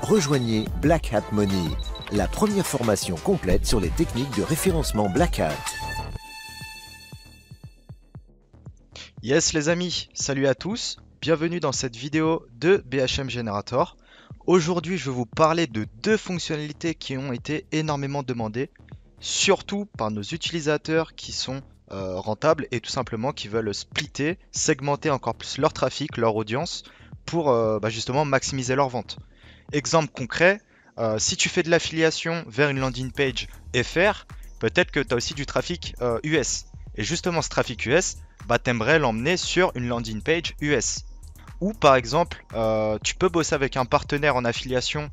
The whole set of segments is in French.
Rejoignez Black Hat Money, la première formation complète sur les techniques de référencement Black Hat. Yes les amis, salut à tous, bienvenue dans cette vidéo de BHM Generator. Aujourd'hui je vais vous parler de deux fonctionnalités qui ont été énormément demandées, surtout par nos utilisateurs qui sont rentables et tout simplement qui veulent splitter, segmenter encore plus leur trafic, leur audience pour justement maximiser leurs ventes. Exemple concret, si tu fais de l'affiliation vers une landing page FR, peut-être que tu as aussi du trafic US. Et justement ce trafic US, t'aimerais l'emmener sur une landing page US. Ou par exemple, tu peux bosser avec un partenaire en affiliation.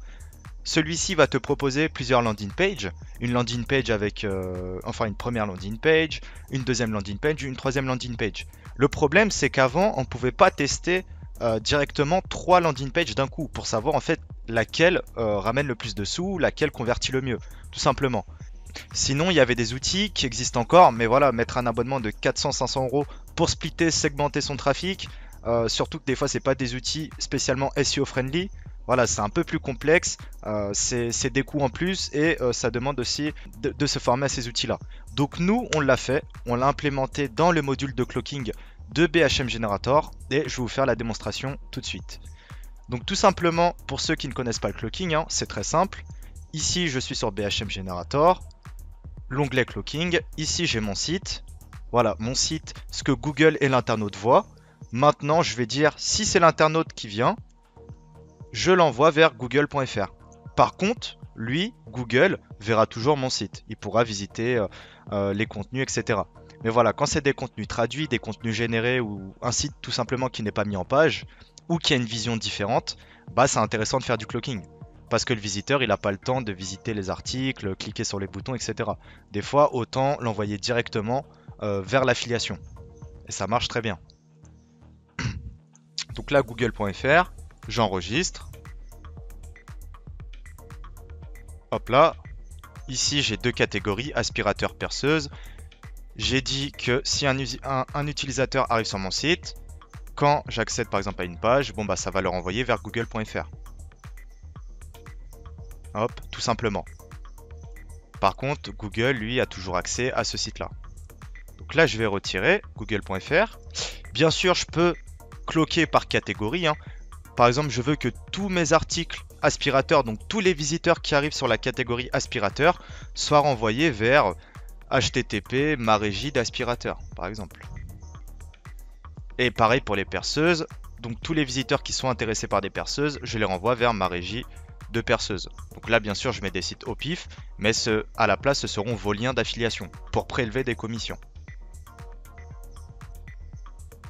Celui-ci va te proposer plusieurs landing pages. Une landing page avec, une première landing page, une deuxième landing page, une troisième landing page. Le problème, c'est qu'avant, on ne pouvait pas tester directement 3 landing pages d'un coup pour savoir en fait laquelle ramène le plus de sous, laquelle convertit le mieux, tout simplement. Sinon, il y avait des outils qui existent encore, mais voilà, mettre un abonnement de 400-500 € pour splitter, segmenter son trafic, surtout que des fois, c'est pas des outils spécialement SEO friendly. Voilà, c'est un peu plus complexe, c'est des coûts en plus et ça demande aussi de se former à ces outils-là. Donc nous, on l'a fait, on l'a implémenté dans le module de clocking de BHM Generator et je vais vous faire la démonstration tout de suite. Donc tout simplement, pour ceux qui ne connaissent pas le clocking, c'est très simple. Ici, je suis sur BHM Generator, l'onglet clocking. Ici, j'ai mon site. Voilà, mon site, ce que Google et l'internaute voient. Maintenant, je vais dire, si c'est l'internaute qui vient, je l'envoie vers google.fr. Par contre, lui, Google, verra toujours mon site. Il pourra visiter les contenus, etc. Mais voilà, quand c'est des contenus traduits, des contenus générés ou un site tout simplement qui n'est pas mis en page ou qui a une vision différente, c'est intéressant de faire du clocking. Parce que le visiteur, il n'a pas le temps de visiter les articles, cliquer sur les boutons, etc. Des fois, autant l'envoyer directement vers l'affiliation. Et ça marche très bien. Donc là, google.fr, j'enregistre. Hop là. Ici, j'ai deux catégories, aspirateur, perceuse. J'ai dit que si un utilisateur arrive sur mon site, quand j'accède par exemple à une page, ça va le renvoyer vers google.fr. Hop, tout simplement. Par contre, Google, lui, a toujours accès à ce site-là. Donc là, je vais retirer google.fr. Bien sûr, je peux cloquer par catégorie. Par exemple, je veux que tous mes articles aspirateurs, donc tous les visiteurs qui arrivent sur la catégorie aspirateur, soient renvoyés vers HTTP ma régie d'aspirateur, par exemple. Et pareil pour les perceuses. Donc tous les visiteurs qui sont intéressés par des perceuses, je les renvoie vers ma régie de perceuse. Donc là, bien sûr, je mets des sites au pif, mais à la place, ce seront vos liens d'affiliation pour prélever des commissions.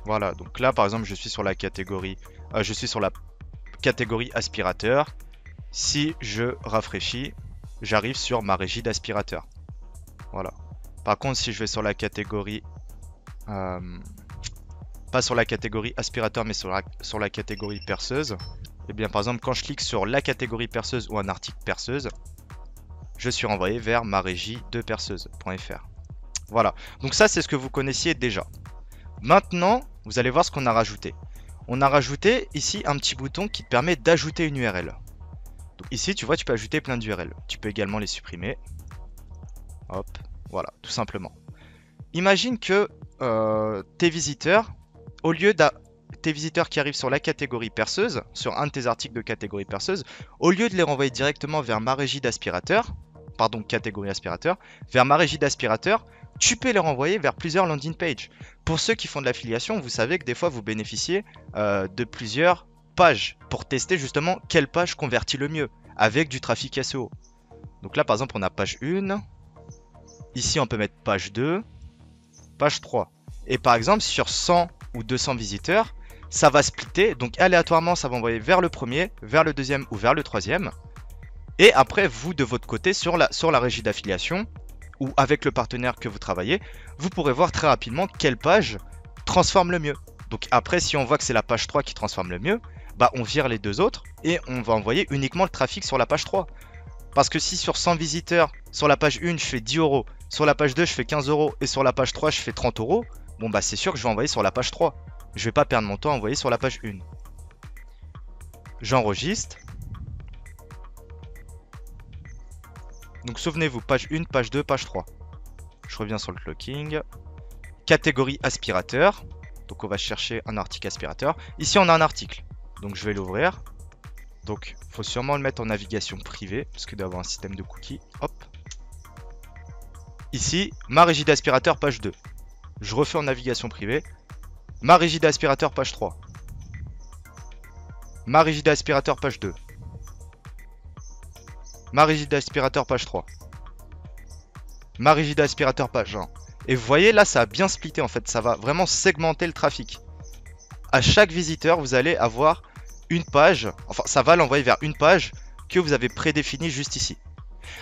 Voilà, donc là, par exemple, je suis sur la catégorie aspirateur. Si je rafraîchis, j'arrive sur ma régie d'aspirateur. Voilà. Par contre, si je vais sur la catégorie, pas sur la catégorie aspirateur, mais sur la catégorie perceuse, et bien par exemple, quand je clique sur la catégorie perceuse ou un article perceuse, je suis renvoyé vers ma régie de perceuse.fr. Voilà. Donc ça, c'est ce que vous connaissiez déjà. Maintenant, vous allez voir ce qu'on a rajouté. On a rajouté ici un petit bouton qui te permet d'ajouter une URL. Donc ici, tu vois, tu peux ajouter plein d'URL. Tu peux également les supprimer. Hop, voilà, tout simplement. Imagine que tes visiteurs, tes visiteurs qui arrivent sur la catégorie perceuse, sur un de tes articles de catégorie perceuse, au lieu de les renvoyer directement vers ma régie d'aspirateur, pardon, catégorie aspirateur, vers ma régie d'aspirateur, tu peux les renvoyer vers plusieurs landing pages. Pour ceux qui font de l'affiliation, vous savez que des fois vous bénéficiez de plusieurs pages pour tester justement quelle page convertit le mieux avec du trafic SEO. Donc là par exemple on a page 1, ici on peut mettre page 2, page 3. Et par exemple sur 100 ou 200 visiteurs, ça va splitter, donc aléatoirement ça va envoyer vers le premier, vers le deuxième ou vers le troisième. Et après vous de votre côté sur la régie d'affiliation ou avec le partenaire que vous travaillez, vous pourrez voir très rapidement quelle page transforme le mieux. Donc après, si on voit que c'est la page 3 qui transforme le mieux, on vire les deux autres et on va envoyer uniquement le trafic sur la page 3. Parce que si sur 100 visiteurs, sur la page 1, je fais 10 €, sur la page 2, je fais 15 € et sur la page 3, je fais 30 €, c'est sûr que je vais envoyer sur la page 3. Je vais pas perdre mon temps à envoyer sur la page 1. J'enregistre. Donc souvenez-vous, page 1, page 2, page 3. Je reviens sur le clocking. Catégorie aspirateur. Donc on va chercher un article aspirateur. Ici on a un article. Donc je vais l'ouvrir. Donc il faut sûrement le mettre en navigation privée, parce qu'il doit y avoir un système de cookies. Hop. Ici, ma régie d'aspirateur, page 2. Je refais en navigation privée. Ma régie d'aspirateur, page 3. Ma régie d'aspirateur, page 2. Ma régie d'aspirateur, page 3. Ma régie d'aspirateur, page 1. Et vous voyez, là, ça a bien splitté, en fait. Ça va vraiment segmenter le trafic. À chaque visiteur, vous allez avoir une page. Enfin, ça va l'envoyer vers une page que vous avez prédéfinie juste ici.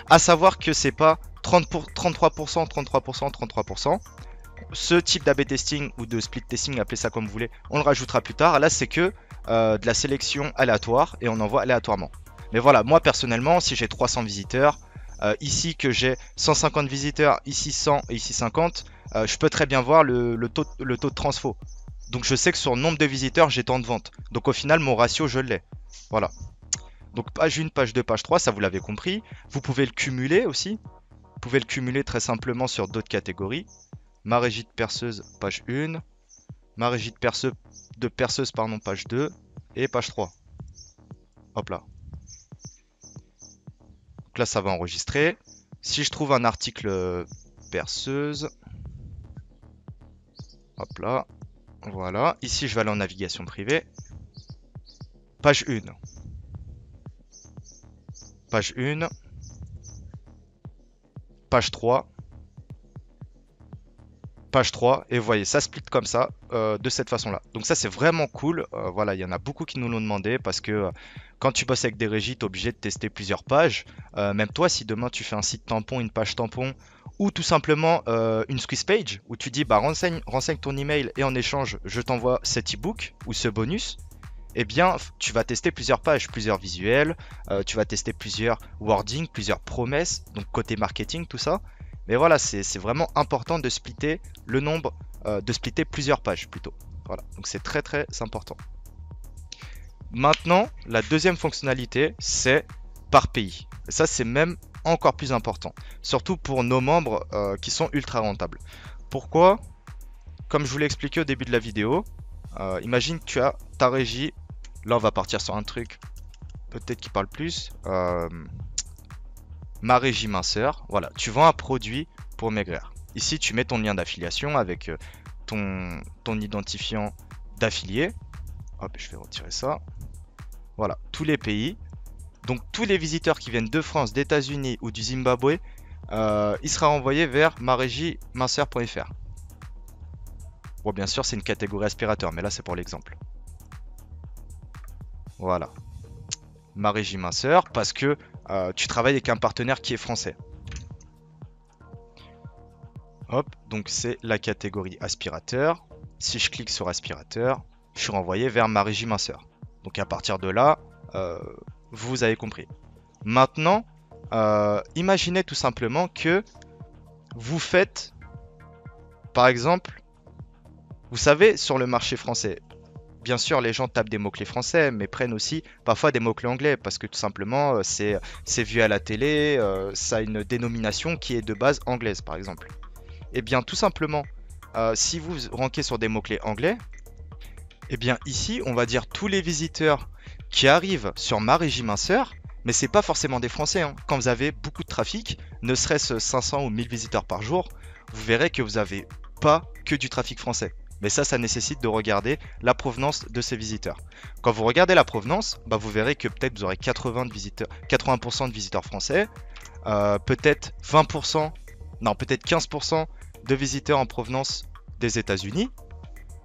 À savoir que c'est pas 33%, 33%, 33%. Ce type d'A/B testing ou de split testing, appelez ça comme vous voulez, on le rajoutera plus tard. Là, c'est que de la sélection aléatoire et on envoie aléatoirement. Mais voilà, moi personnellement, si j'ai 300 visiteurs, ici que j'ai 150 visiteurs, ici 100 et ici 50, je peux très bien voir le taux de transfo. Donc je sais que sur le nombre de visiteurs, j'ai tant de ventes. Donc au final, mon ratio, je l'ai. Voilà. Donc page 1, page 2, page 3, ça vous l'avez compris. Vous pouvez le cumuler aussi. Vous pouvez le cumuler très simplement sur d'autres catégories. Ma régie de perceuse, page 1. Ma régie de perceuse, pardon, page 2. Et page 3. Hop là. Donc là, ça va enregistrer. Si je trouve un article perceuse. Hop là. Voilà. Ici, je vais aller en navigation privée. Page 1. Page 1. Page 3. Page 3, et vous voyez, ça split comme ça, de cette façon-là. Donc ça, c'est vraiment cool. Voilà, il y en a beaucoup qui nous l'ont demandé parce que quand tu bosses avec des régies, tu es obligé de tester plusieurs pages. Même toi, si demain tu fais un site tampon, une page tampon, ou tout simplement une squeeze page, où tu dis, bah renseigne ton email et en échange, je t'envoie cet ebook ou ce bonus, eh bien, tu vas tester plusieurs pages, plusieurs visuels, tu vas tester plusieurs wordings, plusieurs promesses, donc côté marketing, tout ça. Mais voilà, c'est vraiment important de splitter le nombre, de splitter plusieurs pages plutôt. Voilà, donc c'est très très important. Maintenant, la deuxième fonctionnalité, c'est par pays. Et ça, c'est même encore plus important. Surtout pour nos membres qui sont ultra rentables. Pourquoi? Comme je vous l'ai expliqué au début de la vidéo, imagine que tu as ta régie. Là, on va partir sur un truc peut-être qui parle plus. Ma régie minceur, voilà, tu vends un produit pour maigrir. Ici, tu mets ton lien d'affiliation avec ton identifiant d'affilié. Hop, je vais retirer ça. Voilà, tous les pays. Donc, tous les visiteurs qui viennent de France, d'États-Unis ou du Zimbabwe, il sera envoyé vers marégieminceur.fr. Bon, bien sûr, c'est une catégorie aspirateur, mais là, c'est pour l'exemple. Voilà. Ma régie minceur, parce que tu travailles avec un partenaire qui est français. Hop, donc c'est la catégorie aspirateur. Si je clique sur aspirateur, je suis renvoyé vers ma régie minceur. Donc à partir de là, vous avez compris. Maintenant, imaginez tout simplement que vous faites, par exemple, vous savez, sur le marché français, bien sûr, les gens tapent des mots-clés français, mais prennent aussi parfois des mots-clés anglais, parce que tout simplement, c'est vu à la télé, ça a une dénomination qui est de base anglaise, par exemple. Et bien, tout simplement, si vous rankez sur des mots-clés anglais, et bien ici, on va dire tous les visiteurs qui arrivent sur ma régie minceur, mais c'est pas forcément des Français, hein. Quand vous avez beaucoup de trafic, ne serait-ce 500 ou 1000 visiteurs par jour, vous verrez que vous n'avez pas que du trafic français. Mais ça nécessite de regarder la provenance de ces visiteurs. Quand vous regardez la provenance, bah vous verrez que peut-être vous aurez 80% de visiteurs français, peut-être 20%, non peut-être 15% de visiteurs en provenance des États-Unis.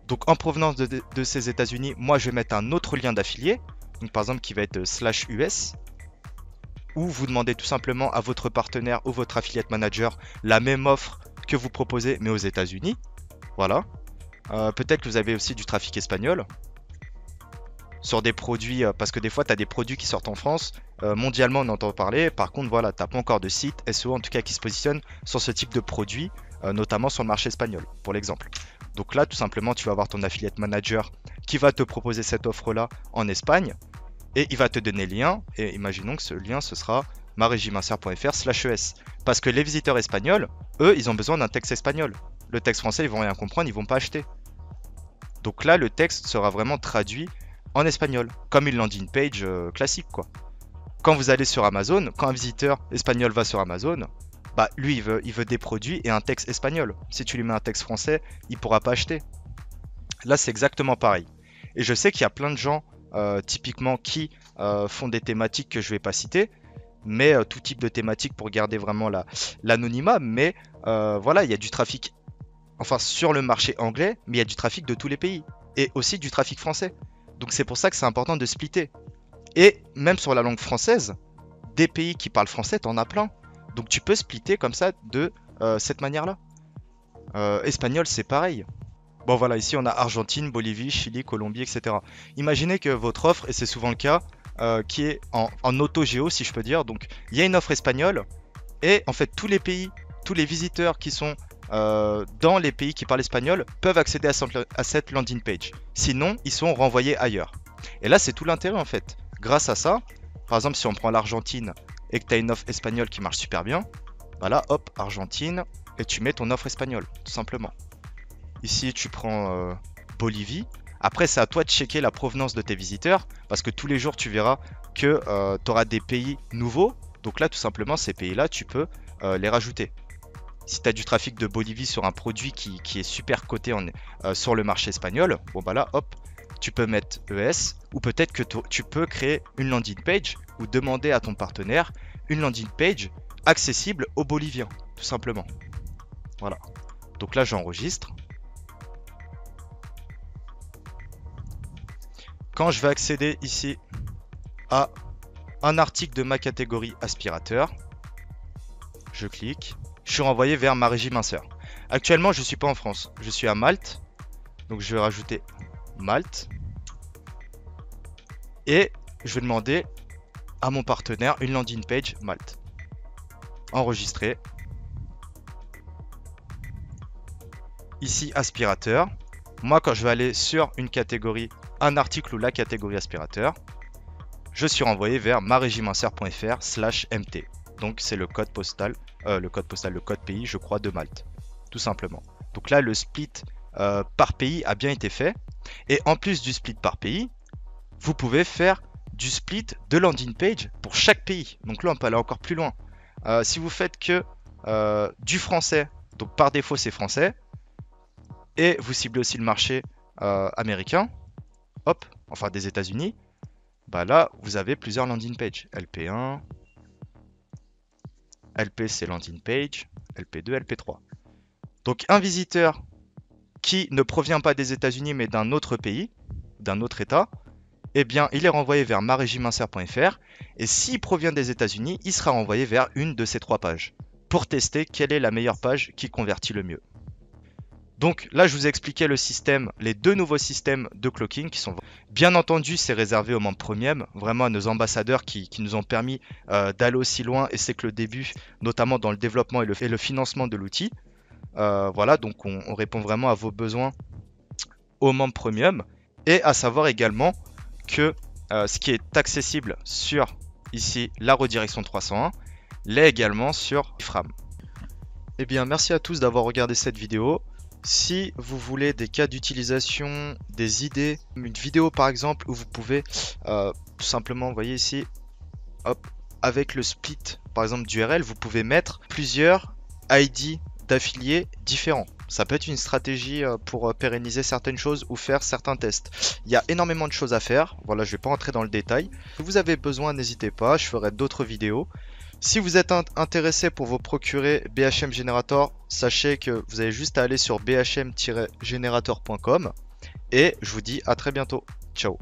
Donc en provenance de ces États-Unis, moi je vais mettre un autre lien d'affilié, donc par exemple qui va être /US, ou vous demandez tout simplement à votre partenaire ou votre affiliate manager la même offre que vous proposez mais aux États-Unis. Voilà. Peut-être que vous avez aussi du trafic espagnol sur des produits, parce que des fois tu as des produits qui sortent en France, mondialement on entend parler, par contre voilà, tu n'as pas encore de site SEO en tout cas qui se positionne sur ce type de produit, notamment sur le marché espagnol pour l'exemple. Donc là tout simplement tu vas avoir ton affiliate manager qui va te proposer cette offre là en Espagne et il va te donner le lien, et imaginons que ce lien ce sera maregiminser.fr/es. Parce que les visiteurs espagnols, eux, ils ont besoin d'un texte espagnol. Le texte français, ils vont rien comprendre, ils vont pas acheter. Donc là, le texte sera vraiment traduit en espagnol, comme une landing page classique, quoi. Quand vous allez sur Amazon, quand un visiteur espagnol va sur Amazon, bah lui, il veut des produits et un texte espagnol. Si tu lui mets un texte français, il pourra pas acheter. Là, c'est exactement pareil. Et je sais qu'il y a plein de gens, typiquement, qui font des thématiques que je vais pas citer, mais tout type de thématique pour garder vraiment l'anonymat. Mais voilà, il y a du trafic, enfin sur le marché anglais, mais il y a du trafic de tous les pays et aussi du trafic français. Donc c'est pour ça que c'est important de splitter. Et même sur la langue française, des pays qui parlent français, t'en as plein. Donc tu peux splitter comme ça de cette manière-là. Espagnol, c'est pareil. Bon voilà, ici on a Argentine, Bolivie, Chili, Colombie, etc. Imaginez que votre offre, et c'est souvent le cas, qui est en auto-géo si je peux dire. Donc il y a une offre espagnole, et en fait tous les pays, tous les visiteurs qui sont dans les pays qui parlent espagnol peuvent accéder à cette landing page. Sinon, ils sont renvoyés ailleurs. Et là, c'est tout l'intérêt en fait. Grâce à ça, par exemple, si on prend l'Argentine et que tu as une offre espagnole qui marche super bien, bah là, hop, Argentine, et tu mets ton offre espagnole, tout simplement. Ici, tu prends Bolivie. Après, c'est à toi de checker la provenance de tes visiteurs, parce que tous les jours, tu verras que tu auras des pays nouveaux. Donc là, tout simplement, ces pays-là, tu peux les rajouter. Si tu as du trafic de Bolivie sur un produit qui est super coté sur le marché espagnol, bon bah là, hop, tu peux mettre ES, ou peut-être que tu peux créer une landing page ou demander à ton partenaire une landing page accessible aux Boliviens, tout simplement. Voilà. Donc là, j'enregistre. Quand je vais accéder ici à un article de ma catégorie aspirateur, je clique. Je suis renvoyé vers Maregiminser. Actuellement, je ne suis pas en France. Je suis à Malte. Donc, je vais rajouter Malte. Et je vais demander à mon partenaire une landing page Malte. Enregistrer. Ici, aspirateur. Moi, quand je vais aller sur une catégorie, un article ou la catégorie aspirateur, je suis renvoyé vers maregiminser.fr/mt. Donc, c'est le code postal, le code pays, je crois, de Malte, tout simplement. Donc là, le split par pays a bien été fait. Et en plus du split par pays, vous pouvez faire du split de landing page pour chaque pays. Donc là, on peut aller encore plus loin. Si vous faites que du français, donc par défaut, c'est français, et vous ciblez aussi le marché américain, hop, enfin des États-Unis, bah là, vous avez plusieurs landing pages. LP1, LP c'est landing page, LP2, LP3. Donc un visiteur qui ne provient pas des États-Unis mais d'un autre pays, d'un autre État, eh bien il est renvoyé vers maregiminser.fr et s'il provient des États-Unis, il sera renvoyé vers une de ces 3 pages pour tester quelle est la meilleure page qui convertit le mieux. Donc là, je vous ai expliqué le système, les 2 nouveaux systèmes de cloaking qui sont... Bien entendu, c'est réservé aux membres premium, vraiment à nos ambassadeurs qui nous ont permis d'aller aussi loin et c'est que le début, notamment dans le développement et le financement de l'outil. Voilà, donc on répond vraiment à vos besoins aux membres premium et à savoir également que ce qui est accessible sur ici la redirection 301 l'est également sur Ifram. Eh bien, merci à tous d'avoir regardé cette vidéo. Si vous voulez des cas d'utilisation, des idées, une vidéo par exemple où vous pouvez tout simplement, vous voyez ici, hop, avec le split par exemple d'URL, vous pouvez mettre plusieurs ID d'affiliés différents. Ça peut être une stratégie pour pérenniser certaines choses ou faire certains tests. Il y a énormément de choses à faire. Voilà, je ne vais pas entrer dans le détail. Si vous avez besoin, n'hésitez pas, je ferai d'autres vidéos. Si vous êtes intéressé pour vous procurer BHM Generator, sachez que vous avez juste à aller sur bhm-generator.com et je vous dis à très bientôt. Ciao.